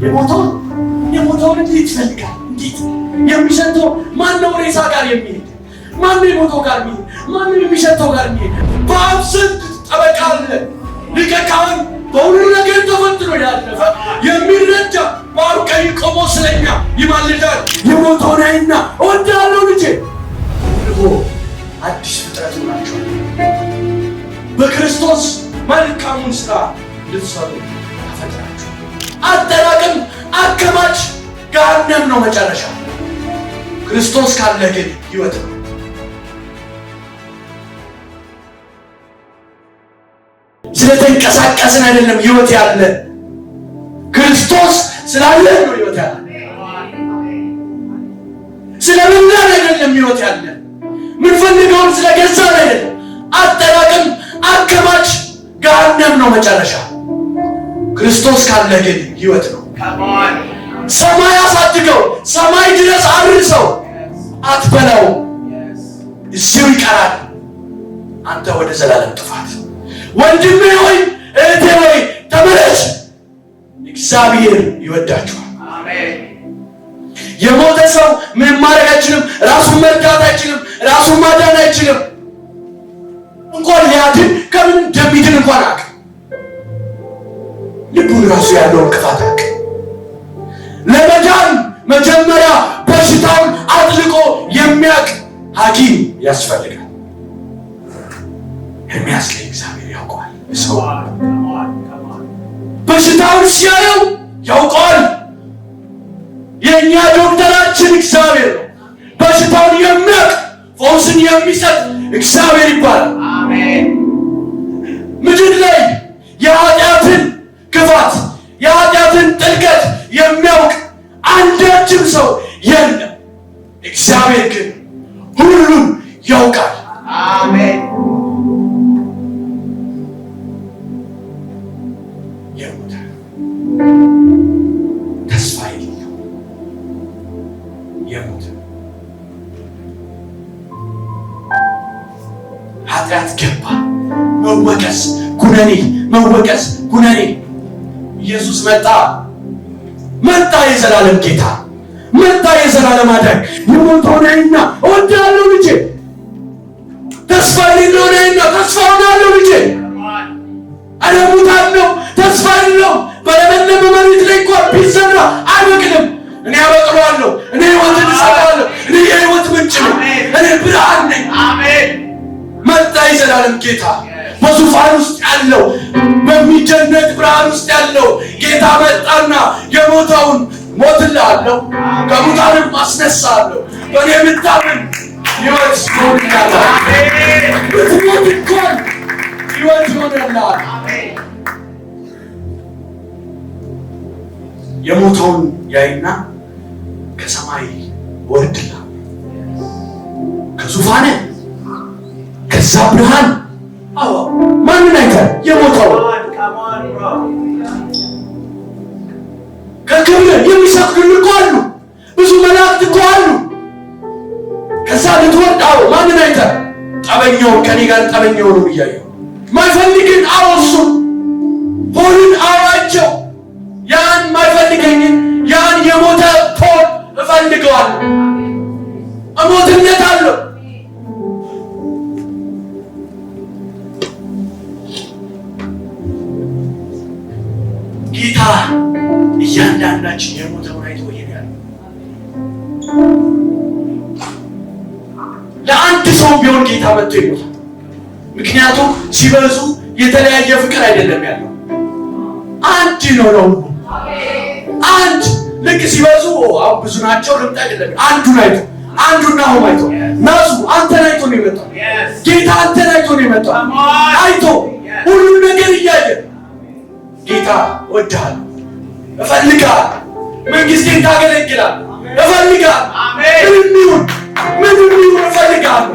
የሞተውን እንዴት ይፈልጋል? እንዴት የሚሸተው ማነው? ሬሳ ጋር የሚሄድ ማነው? የሞተው ጋር የሚሄድ ማነው? የሚሸተው ጋር የሚሄድ በአብ ዘንድ ጠበቃ አለ፣ ሊቀ ካህን በሁሉ ነገር ተፈትኖ ያለፈ የሚረዳ በአብ ቀኝ ቆሞ ስለኛ ይማልዳል። የሞተውን አይና እወዳለሁ ልጄ ብሎ አዲስ ፍጥረት ናቸው። በክርስቶስ መልካሙን ሥራ ልትሰሩ ተፈጥራችሁ። አጠራቅም አከማች ገሃነም ነው መጨረሻ። ክርስቶስ ካለ ግን ሕይወት ነው። ስለተንቀሳቀስን አይደለም ሕይወት ያለ፣ ክርስቶስ ስላለ ነው ሕይወት ያለ። ስለምንላን አይደለም ሕይወት ያለ፣ ምንፈልገውን ስለገዛን አይደለም። አጠራቅም አከማች ገሃነም ነው መጨረሻ። ክርስቶስ ካለ ግን ሕይወት ነው። ሰማይ አሳድገው፣ ሰማይ ድረስ አድርሰው አትበላው፣ እዚሁ ይቀራል። አንተ ወደ ዘላለም ጥፋት። ወንድሜ ሆይ እህቴ ሆይ ተመለስ። እግዚአብሔር ይወዳችኋል። የሞተ ሰው ምንም ማድረግ አይችልም። ራሱን መርዳት አይችልም። ራሱን ማዳን አይችልም። እንኳን ሊያድን ከምን እንደሚድን እንኳን አቅ ልቡን ራሱ ያለውን ክፋት አቅ ለመዳን መጀመሪያ በሽታውን አጥልቆ የሚያቅ ሐኪም ያስፈልጋል። የሚያስለይ እግዚአብሔር ያውቀዋል። ሰው በሽታውን ሲያየው ያውቀዋል። የእኛ ዶክተራችን እግዚአብሔር ነው። በሽታውን የሚያቅ ፈውስን የሚሰጥ እግዚአብሔር ይባላል። ምድር ላይ የኃጢአትን ክፋት የኃጢአትን ጥልቀት የሚያውቅ አንዳችም ሰው የለም። እግዚአብሔር ግን ሁሉን ያውቃል። አሜን። የሞተ ተስፋ የሌለው የሞተ ኃጢአት ገባ መወቀስ ኩነኔ መወቀስ ኩነኔ። ኢየሱስ መጣ የዘላለም ጌታ መጣ የዘላለም አዳኝ። የሞተውን አይና እወዳለሁ ልጄ፣ ተስፋ የሌለውን አይና ተስፋ ሆናለሁ ልጄ። አረ ሙታለሁ ተስፋ የለው። በለመለመ መሬት ላይ እንኳን ቢዘራ አይበቅልም። እኔ አበቅለዋለሁ። እኔ ሕይወትን እሰጠዋለሁ። እኔ የሕይወት ምንጭ ነኝ። እኔ ብርሃን ነኝ። መጣ የዘላለም ጌታ። በዙፋን ውስጥ ያለው በሚደነቅ ብርሃን ውስጥ ያለው ጌታ መጣና የሞተውን ሞትልሃለሁ፣ ከሙታንም አስነሳለሁ። በእኔ የምታምን ሕይወት ይሆንልሃል። ብትሞት እንኳን ሕይወት ይሆንልሃል። የሞተውን ያይና ከሰማይ ወርድልሃል፣ ከዙፋን ከዛ ብርሃን። አዎ ማንን አይተህ? የሞተው ከክብር የሚሰግዱልህ እኮ አሉ፣ ብዙ መላእክት እኮ አሉ። ከዛ ልትወርድ አዎ ማንን አይተህ? ጠበኛው ከኔ ጋር ጠበኛው ነው ብያየው ማይፈልግን አዎ እሱ ፖልን አዋቸው ያን ማይፈልገኝን ያን የሞተ ፖል እፈልገዋለሁ። እሞትነት አለው። ጌታ እያንዳንዳችን የሞተውን አይቶ ይሄዳል። ለአንድ ሰው ቢሆን ጌታ መጥቶ ይሞታል። ምክንያቱም ሲበዙ የተለያየ ፍቅር አይደለም ያለው፣ አንድ ነው። አንድ ልክ ሲበዙ ብዙ ናቸው ልምጣ አይደለም። አንዱን አይቶ አንዱና ሆም አይቶ ናሱ አንተን አይቶ ነው የመጣው። ጌታ አንተን አይቶ ነው የመጣው። አይቶ ሁሉም ነገር እያየ ጌታ እወድሃለሁ፣ እፈልግሃለሁ፣ መንግስቴን ታገለግላለህ፣ እፈልግሃለሁ፣ ምንም ይሁን እፈልግሃለሁ።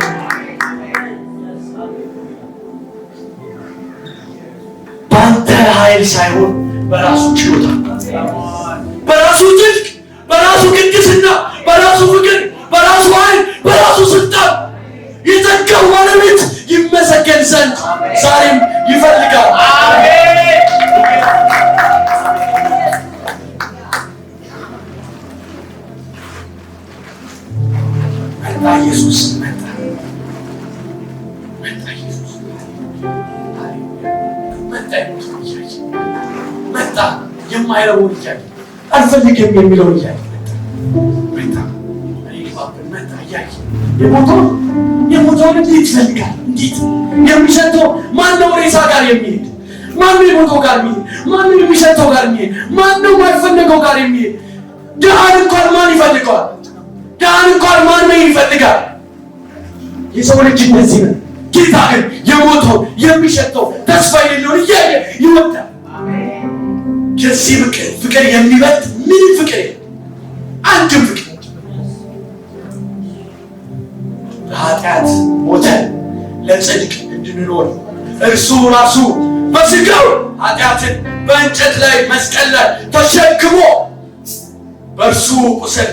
በአንተ ኃይል ሳይሆን በራሱ ችሎታ፣ በራሱ ጽድቅ፣ በራሱ ቅድስና፣ በራሱ ፍቅር፣ በራሱ ኃይል፣ በራሱ ስልጣን የጸጋው ባለቤት ይመሰገን ዘንድ ዛሬም ይፈልጋል። ኢየሱስ መጣ። ኢየሱስ መጣ። የማይረውን እያየ አልፈልግም የሚለውን እያየ መጣ። እያየ የሞተውን እንዴት ይፈልጋል? እንዴት የሚሸተው ማነው? ሬሳ ጋር የሚሄድ ማነው? የሞተው ጋር የሚሄድ ማነው? የሚሸተው ጋር የሚሄድ ማነው? የማይፈለገው ጋር የሚሄድ ድሃን እንኳን ማን ይፈልገዋል? ድሃን እንኳን ማን ይፈልጋል? የሰው ልጅ እንደዚህ ነው። ጌታ ግን የሞተው የሚሸተው ተስፋ የሌለውን እያየ ይወዳል። ከዚህ ፍቅር የሚበልጥ ምንም ፍቅር የለም። አንድም ፍቅር ለኃጢአት ሞተን ለጽድቅ እንድንኖር እርሱ ራሱ በሥጋው ኃጢአትን በእንጨት ላይ መስቀል ላይ ተሸክሞ በእርሱ ቁስል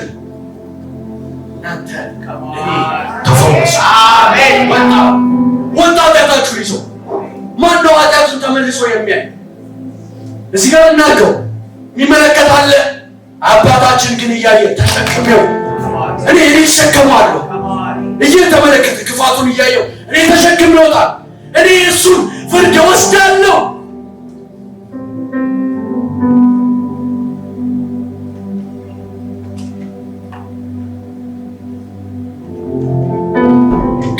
እናንተ እኔ ተፈወሱ። ወጣ ኃጢአታችሁን ይዞ ማነው ኃጢአቱን ተመልሶ የሚያይ? እዚህ ጋር እናገው የሚመለከት አለ። አባታችን ግን እያየ ተሸክሜው እኔ እሸከመዋለሁ እየተመለከተ ክፋቱን እያየው እኔ ተሸክሜ እወጣለሁ። እኔ እሱን ፍርድ ወስዳለሁ።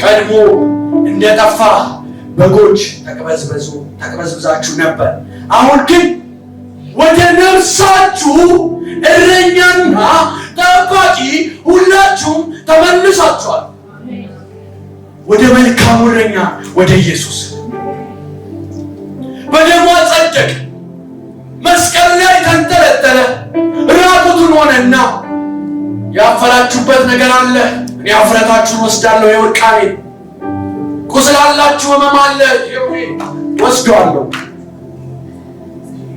ቀድሞ እንደጠፋ በጎች ተቅበዝብዛችሁ ነበር። አሁን ግን ወደ ነፍሳችሁ እረኛና ጠባቂ ሁላችሁም ተመልሳችኋል። ወደ መልካሙ እረኛ ወደ ኢየሱስ በደሙ ጸደቀ። መስቀል ላይ ተንጠለጠለ። ራቁቱን ሆነና ያፈራችሁበት ነገር አለ። እኔ አፍረታችሁን ወስዳለሁ። የወርቃኔ ቁስላላችሁ ሕመም አለ። ወስደዋለሁ።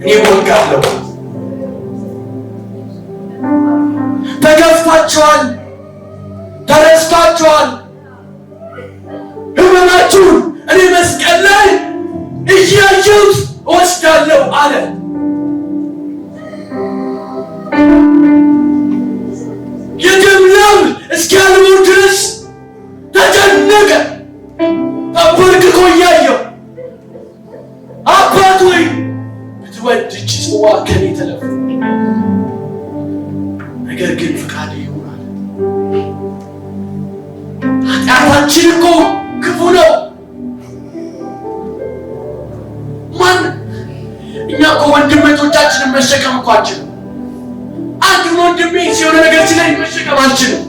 እኔ ወልቃለሁ። ተገፍታችኋል፣ ተረስታችኋል። ሕመማችሁን እኔ መስቀል ላይ እያየሁት ወስዳለሁ አለ። የደም ላብ እስኪያልበው ድረስ ተጨነቀ። ተንበርክኮ እያየው አባት ሆይ ብትወድ ይህች ጽዋ ከኔ ትለፍ፣ ነገር ግን ፍቃድ ይሆናል። ኃጢአታችን እኮ ክፉ ነው። ማን እኛ እኮ ወንድሞቻችንን መሸከም እኮ አንችልም። አንዱን ወንድሜ ሲሆነ ነገር ሲለኝ መሸከም አንችልም።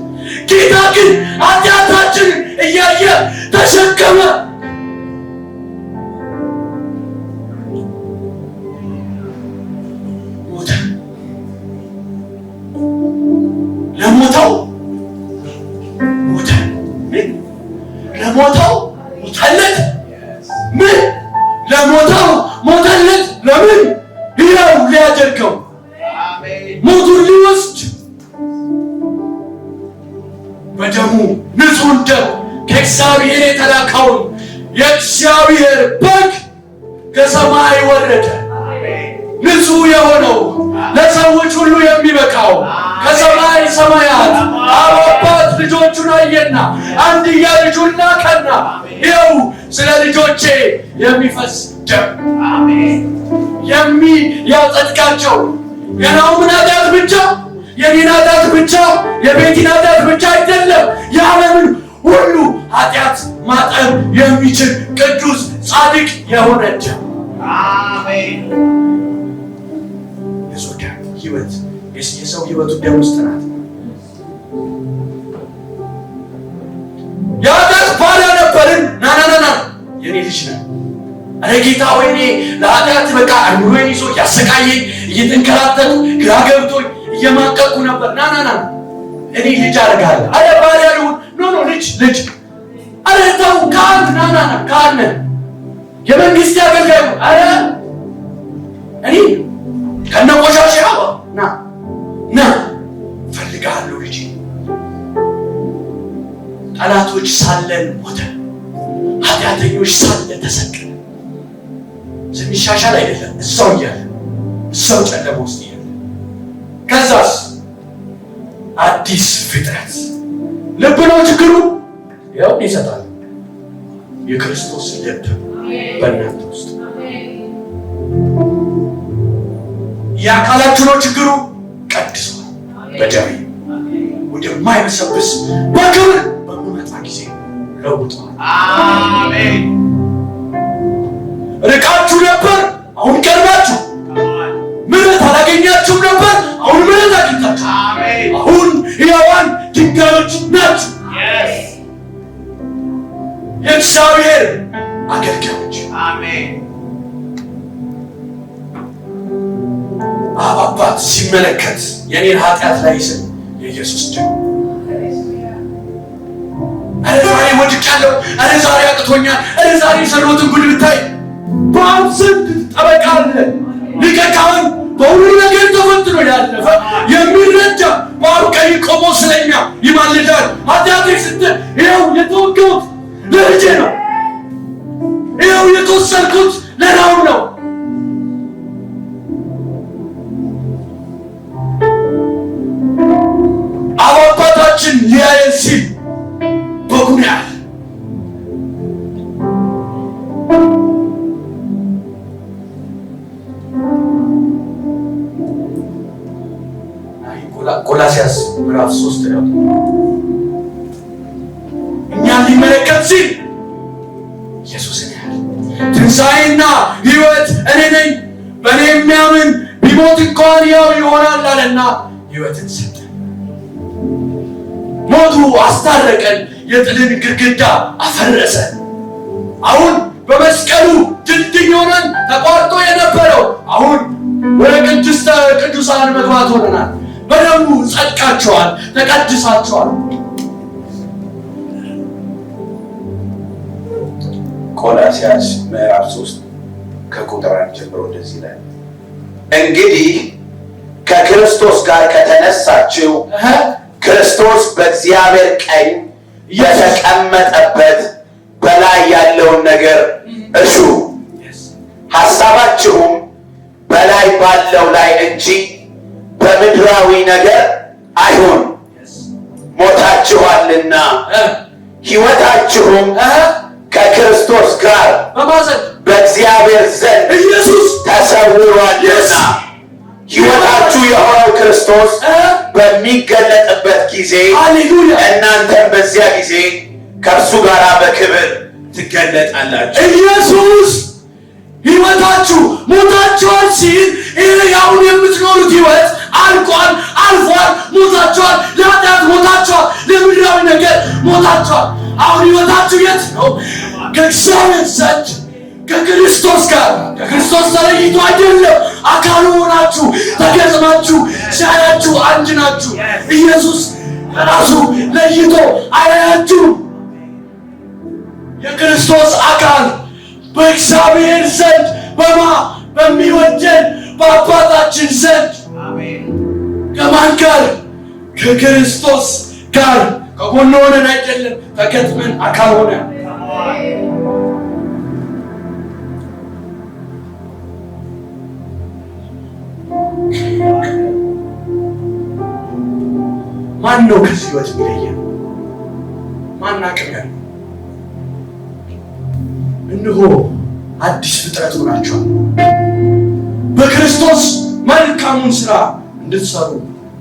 ጌታ ግን ኃጢአታችንን እያየ ተሸከመ። ሞተ። ለሞተው ሞተ። ምን ለሞተው ሞተለት? ምን ለሞተው ሞተለት? ለምን? ይኸው ሊያደርገው ሞቱን ሊወስድ በደሙ ንጹሕን ደም ከእግዚአብሔር የተላከውን የእግዚአብሔር በግ ከሰማይ ወረደ። ንጹሕ የሆነው ለሰዎች ሁሉ የሚበቃው ከሰማይ ሰማያት አባት ልጆቹን አየና አንድያ ልጁን ላከና ይኸው ስለ ልጆቼ የሚፈስ ደም የሚያጸድቃቸው የናሁምን ኃጢአት ብቻ የኔን ኃጢአት ብቻ የቤቲን ኃጢአት ብቻ አይደለም፣ የዓለምን ሁሉ ኃጢአት ማጠብ የሚችል ቅዱስ ጻድቅ የሆነ ደም። አሜን። የሰው ደም ሕይወት የሰው ሕይወቱ ደም ውስጥ ናት። የኃጢአት ባሪያ ነበርን። ና የኔ ልጅ ነህ። አረ ጌታ ወይ እኔ ለኃጢአት በቃ አእምሮዬን ይዞ እያሰቃየኝ እየተንከራተቱ ግራ ገብቶኝ እየማቀቁ ነበር። ና እኔ ልጅ አደርግሃለሁ። አረ ባሪያ ልሁን? ኖ ልጅ። አረ ተው ካህን ና ካህን የመንግስት አገልጋይ። አረ እኔ ከነቆሻሻ ና ፈልግሃለሁ ልጅ። ጠላቶች ሳለን ሞተ፣ ኃጢአተኞች ሳለ ተሰቀለ። ስንሻሻል አይደለም፣ እዛው እያለ እዛው ጨለማ ውስጥ እያለ ከዛስ አዲስ ፍጥረት ልብ ነው ችግሩ። ያው ይሰጣል የክርስቶስ ልብ በእናንተ ውስጥ። የአካላችሁ ነው ችግሩ። ቀድሷል በደሜ ወደማይበሰብስ በክብር በሚመጣ ጊዜ ለውጧል። አሜን። ርቃችሁ ነበር፣ አሁን ቀርባችሁ። ምሕረት አላገኛችሁም ነበር፣ አሁን ምሕረት አግኝታችሁ። አሁን ሕያዋን ድንጋዮች ናችሁ። የእግዚአብሔር አገልጋዮች። አሜን። አባት ሲመለከት የኔን ኃጢአት ላይ ስል የኢየሱስ ደም። አረ ዛሬ ወድቄያለሁ፣ አረ ዛሬ አቅቶኛል፣ አረ ዛሬ የሰራሁትን ጉድ ብታይ። በአብ ዘንድ ጠበቃ አለ፣ ሊቀ ካህን በሁሉ ነገር ተፈትኖ ያለፈ የሚረዳ በአብ ቀኝ ቆሞ ስለኛ ይማልዳል። ኃጢአቴ ስትል ይኸው የተወገሁት ለልጄ ነው፣ ይኸው የተወሰድኩት ለናው ነው። አባታችን ሊያየን ሲል በጉን ያህል ቆላስይስ ምዕራፍ 3 ነው። እኛን ሊመለከት ሲል ኢየሱስን ያህል ትንሣኤና ሕይወት እኔ ነኝ፣ በእኔ የሚያምን ቢሞት እንኳን ያው ይሆናል አለና ሕይወትን ሰጠ። ሞቱ አስታረቀን፣ የጥልን ግድግዳ አፈረሰ። አሁን በመስቀሉ ድልድይ ሆነን ተቋርጦ የነበረው አሁን ወደ ቅድስተ ቅዱሳን መግባት ሆነናል። በደሙ ጸድቃችኋል፣ ተቀድሳችኋል። ቆላስይስ ምዕራፍ 3 ከቁጥር 1 ጀምሮ እንደዚህ ላይ እንግዲህ ከክርስቶስ ጋር ከተነሳችሁ ክርስቶስ በእግዚአብሔር ቀኝ የተቀመጠበት በላይ ያለውን ነገር እሹ፣ ሐሳባችሁም በላይ ባለው ላይ እንጂ በምድራዊ ነገር አይሁን። ሞታችኋልና ሕይወታችሁም ከክርስቶስ ጋር በእግዚአብሔር ዘንድ ኢየሱስ ተሰውሯልና ሕይወታችሁ የሆነው ክርስቶስ በሚገለጥበት ጊዜ እናንተም በዚያ ጊዜ ከእርሱ ጋር በክብር ትገለጣላችሁ። ኢየሱስ ሕይወታችሁ ሞታችኋል ሲል ይህ አሁን የምትኖሩት ሕይወት አልቋል፣ አልፏል። ሞታችኋል፣ ለኃጢአት ሞታችኋል፣ ለምድራዊ ነገር ሞታችኋል። አሁን ሕይወታችሁ የት ነው? ከእግዚአብሔር ዘንድ ከክርስቶስ ጋር። ከክርስቶስ ተለይቶ አይደለም፣ አካሉ ሆናችሁ ተገጥማችሁ ሲያያችሁ አንድ ናችሁ። ኢየሱስ ራሱ ለይቶ አያያችሁ። የክርስቶስ አካል በእግዚአብሔር ዘንድ በሚወደን በአባታችን ዘንድ ከማን ጋር? ከክርስቶስ ጋር። ከጎን ሆነን አይደለም፣ ተገጥመን አካል ሆነን። ማን ነው ከዚህ ሕይወት የሚለየን? ማን አቅም ያለው? እነሆ አዲስ ፍጥረት ሆናችኋል፣ በክርስቶስ መልካሙን ሥራ እንድትሰሩ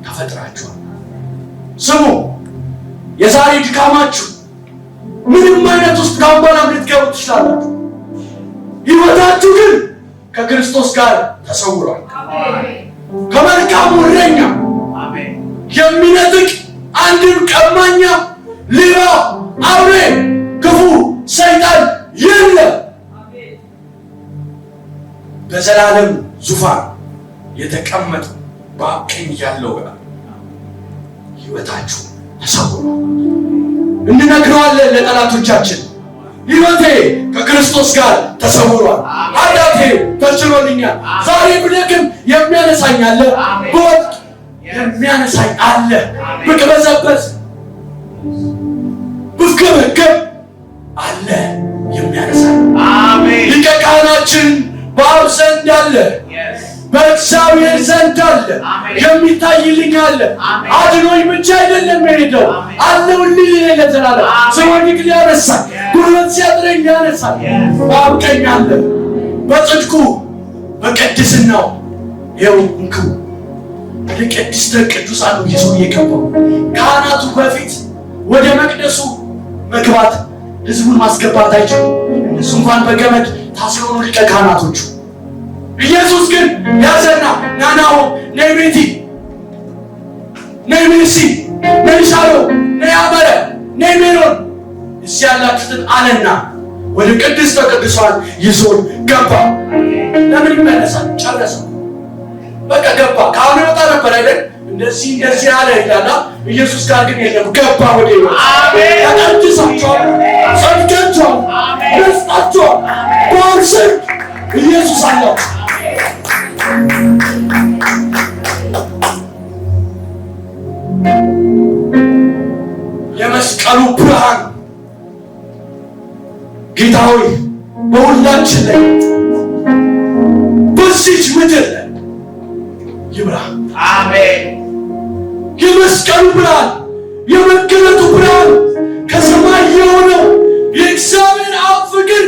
ተፈጥራችኋል። ስሙ፣ የዛሬ ድካማችሁ ምንም አይነት ውስጥ ካምባላ ልትገቡ ትችላላችሁ። ሕይወታችሁ ግን ከክርስቶስ ጋር ተሰውሯል። ከመልካሙ እረኛ የሚነጥቅ አንድም ቀማኛ፣ ሌባ፣ አውሬ፣ ክፉ ሰይጣን የለም። በዘላለም ዙፋን የተቀመጠ በአብ ቀኝ ያለው ጋር ሕይወታችሁ ተሰውሯል። እንነግረዋለን ለጠላቶቻችን፣ ሕይወቴ ከክርስቶስ ጋር ተሰውሯል። ኃጢአቴ ተችሎልኛል። ዛሬ ብደክም የሚያነሳኝ አለ፣ ብወድቅ የሚያነሳኝ አለ፣ ብቅበዘበዝ ብፍገመገም አለ የሚያነሳኝ። ሊቀ ካህናችን በአብ ዘንድ አለ፣ በእግዚአብሔር ዘንድ አለ። የሚታይልኝ አለ። አድኖኝ ብቻ አይደለም የሄደው አለውልኝ ለዘላለም። ስወድቅ ሊያነሳኝ፣ ጉልበት ሲያጥረኝ ሊያነሳኝ በአብ ቀኝ አለ። በጽድቁ በቅድስናው ይኸው እንኩ ወደ ቅድስተ ቅዱሳን ይዞ የገባው ካህናቱ በፊት ወደ መቅደሱ መግባት ህዝቡን ማስገባት አይችሉም። እነሱ እንኳን በገመድ ታስረው ነው ሊቀ ካህናቶቹ። ኢየሱስ ግን ያዘና ናናው ነይ ቤቲ፣ ነይ ሜሲ፣ ነይ ሻሎ፣ ነይ አመረ፣ ነይ ሜሮን እዚህ ያላችሁትን አለና ወደ ቅድስተ ቅዱሳን ይዞን ገባ። ለምን ይመለሳል? ጨረሰ። በቃ ገባ። ካሁን ይወጣ ነበር አይደል? እንደዚህ እንደዚህ አለ ይላል። ኢየሱስ ጋር ግን የለም። ገባ ወደ ይወጣ። ተቀድሳችኋል፣ ጸድቃችኋል፣ ነጻችኋል። በእርሱ ኢየሱስ አላችሁ። የመስቀሉ ብርሃን ጌታ ሆይ በሁላችን ላይ በዚች ምድር ላይ ይብራ። አሜን። የመስቀሉ ብርሃን የመገለጡ ብርሃን ከሰማይ የሆነው የእግዚአብሔር አብ ፍቅር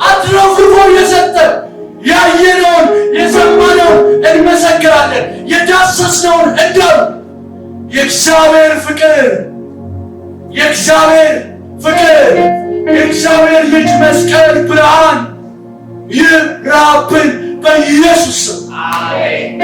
አትረፍርፎ የሰጠ ያየነውን የሰማነውን እንመሰክራለን፣ የዳሰስነውን እንዳሉ የእግዚአብሔር ፍቅር የእግዚአብሔር ልጅ መስቀል ብርሃን ይብራብን በኢየሱስ ስም አሜን።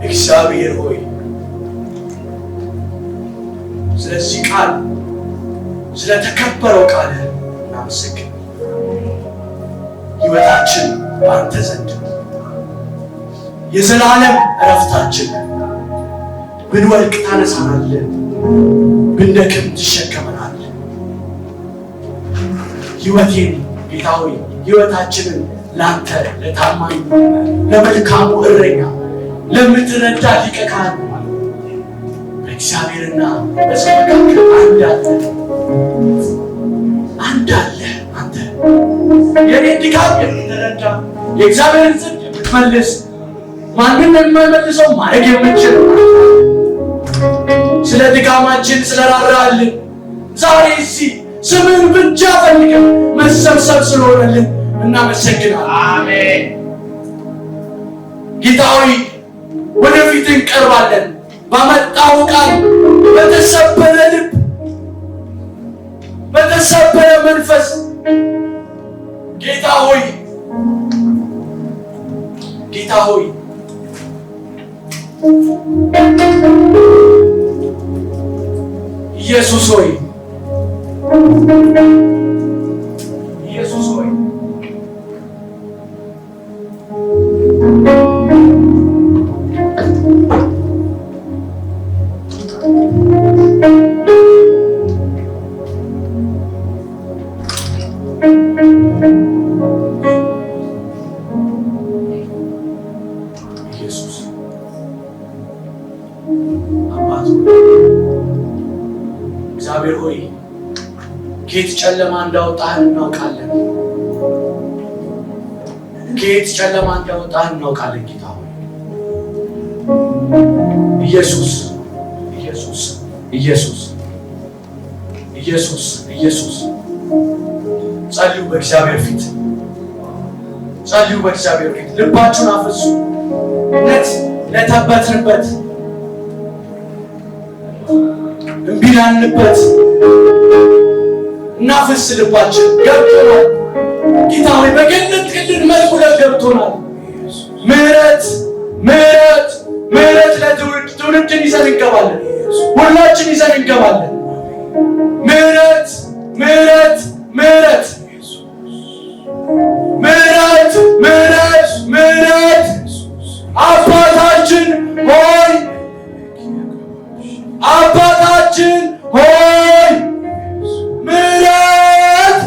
እግዚአብሔር ሆይ ስለዚህ ቃል ስለተከበረው ቃል እናመሰግን። ሕይወታችን በአንተ ዘንድ የዘላለም እረፍታችን። ብንወድቅ ታነሳናለህ፣ ብንደክም ትሸከመናለህ። ሕይወቴን ጌታ ሆይ ሕይወታችንን ላንተ ለታማኝ ለመልካሙ እረኛ ለምትረዳ ሊቀ ካህን በእግዚአብሔርና በሰው መካከል አንድ አለ። አንተ የኔን ድካም የምትረዳ የእግዚአብሔርን ጽድቅ የምትመልስ ማንም የማይመልሰው ማድረግ የምትችል ስለ ድካማችን ስለራራልን ዛሬ እዚህ ስምን ብቻ ፈልገን መሰብሰብ ስለሆነልን እናመሰግናለን። አሜን። ጌታ ሆይ ወደፊት እንቀርባለን። ባመጣው ቃል በተሰበረ ልብ በተሰበረ መንፈስ ጌታ ሆይ ኢየሱስ ሆይ እግዚአብሔር ሆይ ከየት ጨለማ እንዳወጣህን እናውቃለን። ከየት ጨለማ እንዳወጣህን እናውቃለን። ጌታ ሆይ ኢየሱስ ጸልዩ በእግዚአብሔር ፊት ልባችሁን አፍሱ። እውነት ለተበትንበት እምቢ ላልንበት እናፍስ። ልባችን ገብቶናል ጌታ ሆይ በገለጥክልን መልኩ ገብቶናል። ምህረት ለትውልድን ይዘን እንገባለን። ሁላችን ይዘን እንገባለን። ምህረት አባታችን ሆይ ምህረት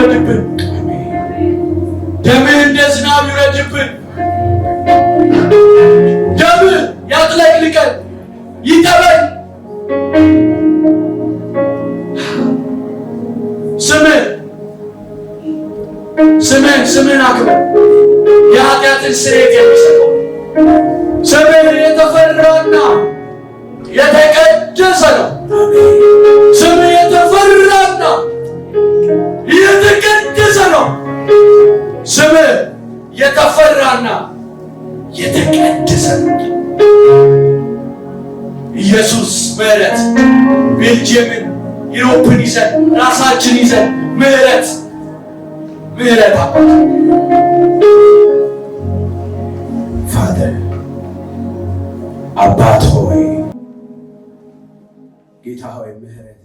ይውረድብን። ደምህ እንደ ዝናብ ይውረድብን። ደምህ ያጥለቅልቀን፣ ይጠበን። ስምህን አክብር። የኃጢአትን ስርየት የሚሰጠው ስምህ የተፈራና የተቀደሰ ነው። ስምህ የተፈራና የተቀደሰ ነው። ስምህ የተፈራና የተቀደሰ ነው። ኢየሱስ ምሕረት ቤልጅየምን ዩሮፕን ይዘን ራሳችን ይዘን ምሕረት ፋደር አባት ሆይ ጌታ ሆይ ምሕረት